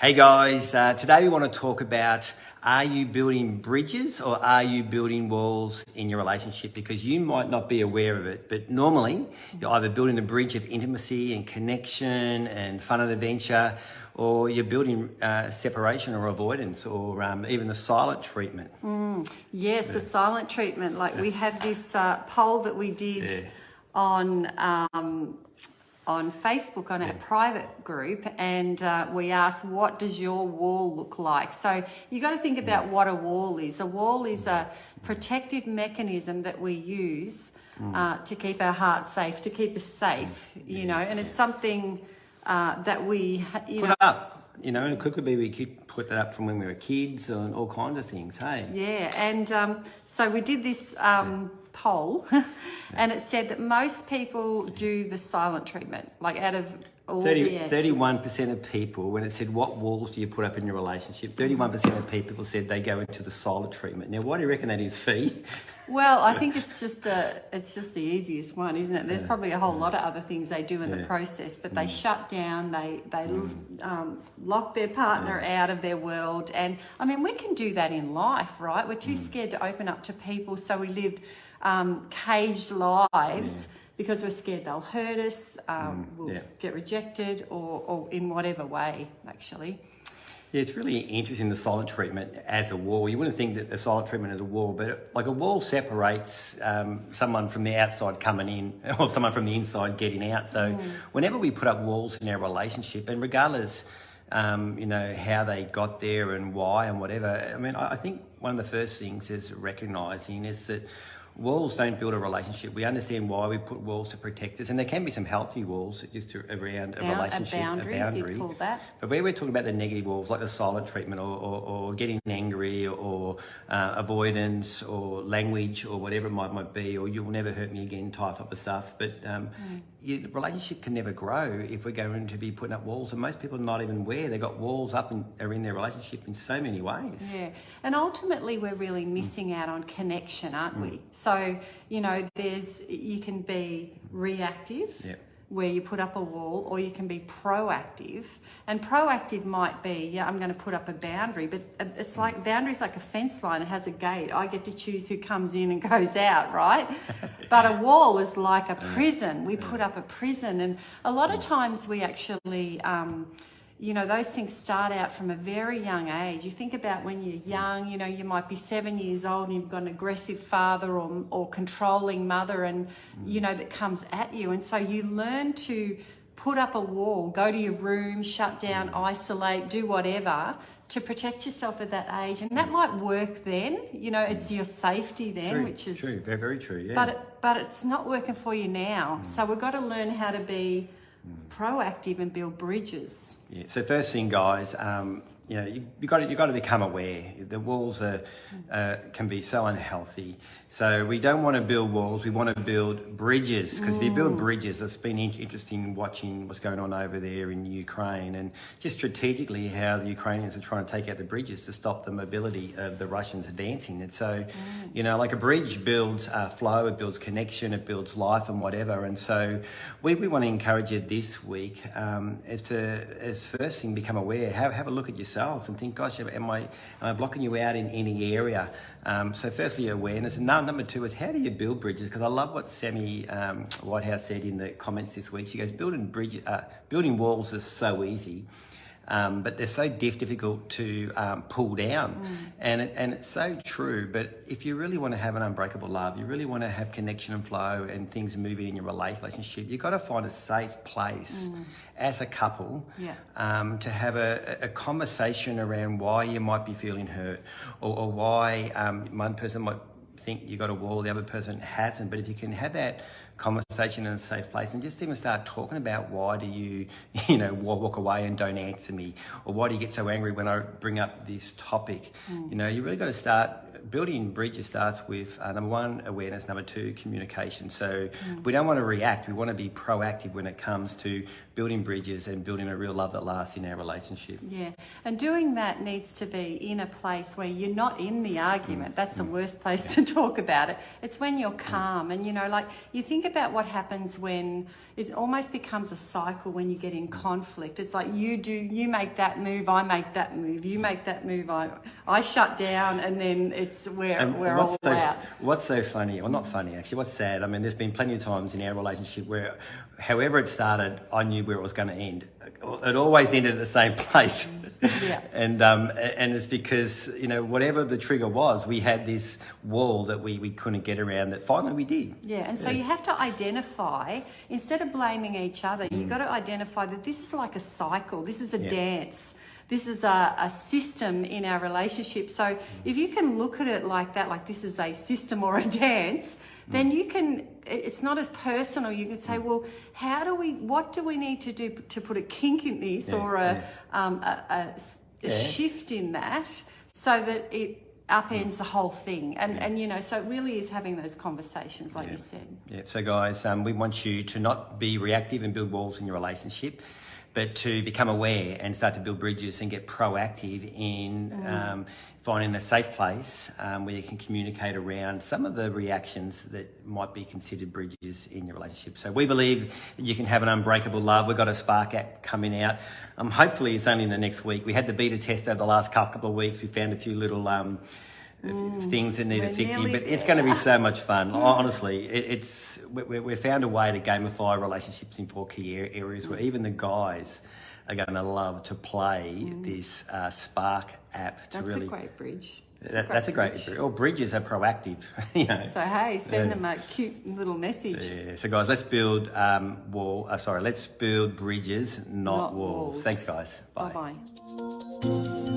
Hey guys, today we want to talk about, are you building bridges or are you building walls in your relationship? Because you might not be aware of it, but normally you're either building a bridge of intimacy and connection and fun and adventure, or you're building separation or avoidance, or even the silent treatment. Yes, the silent treatment. Like we had this poll that we did on Facebook, on our private group, and we asked, what does your wall look like? So you got to think about what a wall is. A wall is a protective mechanism that we use to keep our heart safe, to keep us safe, you know, and it's something that we, Put it up, you know, and it could be we keep put that up from when we were kids and all kinds of things, hey? Yeah, and so we did this poll, and it said that most people do the silent treatment, like out of all 31% of people, when it said what walls do you put up in your relationship, 31% of people said they go into the silent treatment. Now, why do you reckon that is, Fee? Well, I think it's just the easiest one, isn't it? There's probably a whole lot of other things they do in the process, but they shut down, they lock their partner out of their world. And I mean, we can do that in life, right? We're too scared to open up to people, so we live caged lives because we're scared they'll hurt us, we'll get rejected, or in whatever way, actually. Yeah, it's really interesting, the silent treatment as a wall. You wouldn't think that the silent treatment is a wall, but like a wall separates someone from the outside coming in or someone from the inside getting out. So whenever we put up walls in our relationship, and regardless, you know, how they got there and why and whatever, I mean, I think one of the first things is recognising is that walls don't build a relationship. We understand why we put walls to protect us, and there can be some healthy walls just around a relationship, a boundary. You'd call that. But where we're talking about the negative walls, like the silent treatment, or getting angry, or avoidance, or language, or whatever it might be, or you'll never hurt me again type of stuff. But the relationship can never grow if we're going to be putting up walls, and most people are not even aware they've got walls up and are in their relationship in so many ways. Yeah, and ultimately we're really missing out on connection, aren't we? So, you know, you can be reactive, where you put up a wall, or you can be proactive. And proactive might be, I'm going to put up a boundary, but it's like boundaries like a fence line. It has a gate. I get to choose who comes in and goes out, right? But a wall is like a prison. We put up a prison, and a lot of times we actually you know, those things start out from a very young age. You think about when you're young, you know, you might be 7 years old and you've got an aggressive father or controlling mother, and, you know, that comes at you. And so you learn to put up a wall, go to your room, shut down, isolate, do whatever to protect yourself at that age. And that might work then, you know, it's your safety then, which is true, very true, yeah. But it's not working for you now. So we've got to learn how to be proactive and build bridges. Yeah. So first thing, guys, you know, you got to become aware. The walls can be so unhealthy. So we don't want to build walls. We want to build bridges, because if you build bridges, it's been interesting watching what's going on over there in Ukraine, and just strategically how the Ukrainians are trying to take out the bridges to stop the mobility of the Russians advancing. And so, you know, like a bridge builds flow, it builds connection, it builds life and whatever. And so we want to encourage you this week as first thing, become aware. Have a look at yourself and think, gosh, am I blocking you out in any area? So firstly, awareness. And number two is, how do you build bridges? Because I love what Sammy Whitehouse said in the comments this week. She goes, building walls is so easy, but they're so difficult to pull down. And it's so true. But if you really want to have an unbreakable love, you really want to have connection and flow and things moving in your relationship, you've got to find a safe place as a couple to have a conversation around why you might be feeling hurt, or why one person might think you got a wall, the other person hasn't. But if you can have that conversation in a safe place and just even start talking about, why do you walk away and don't answer me, or why do you get so angry when I bring up this topic? You know, you really got to start building bridges starts with number one, awareness, number two, communication. So we don't want to react, we want to be proactive when it comes to building bridges and building a real love that lasts in our relationship. Yeah, and doing that needs to be in a place where you're not in the argument. That's the worst place to talk about it. It's when you're calm, and like you think about what happens when it almost becomes a cycle when you get in conflict. It's like you make that move, I make that move, you make that move, I shut down, and then we're all out. What's so funny, or not funny actually, what's sad, I mean, there's been plenty of times in our relationship where however it started, I knew where it was going to end. It always ended at the same place. Yeah. And it's because, whatever the trigger was, we had this wall that we couldn't get around that finally we did. Yeah, and so you have to identify, instead of blaming each other, you've got to identify that this is like a cycle, this is a dance. This is a system in our relationship. So if you can look at it like that, like this is a system or a dance, then it's not as personal. You can say, well, what do we need to do to put a kink in this or a shift in that so that it upends the whole thing? And so it really is having those conversations, like you said. Yeah. So guys, we want you to not be reactive and build walls in your relationship, but to become aware and start to build bridges and get proactive in finding a safe place where you can communicate around some of the reactions that might be considered bridges in your relationship. So we believe that you can have an unbreakable love. We've got a Spark app coming out. Hopefully it's only in the next week. We had the beta test over the last couple of weeks. We found a few little things that need fixing, but it's going to be so much fun. Honestly, we found a way to gamify relationships in 4 key areas where even the guys are going to love to play this Spark app. That's a great bridge. That's a great bridge. All bridges are proactive. So hey, send them a cute little message. Yeah. So guys, let's build let's build bridges, not walls. Thanks, guys. Bye. Bye-bye.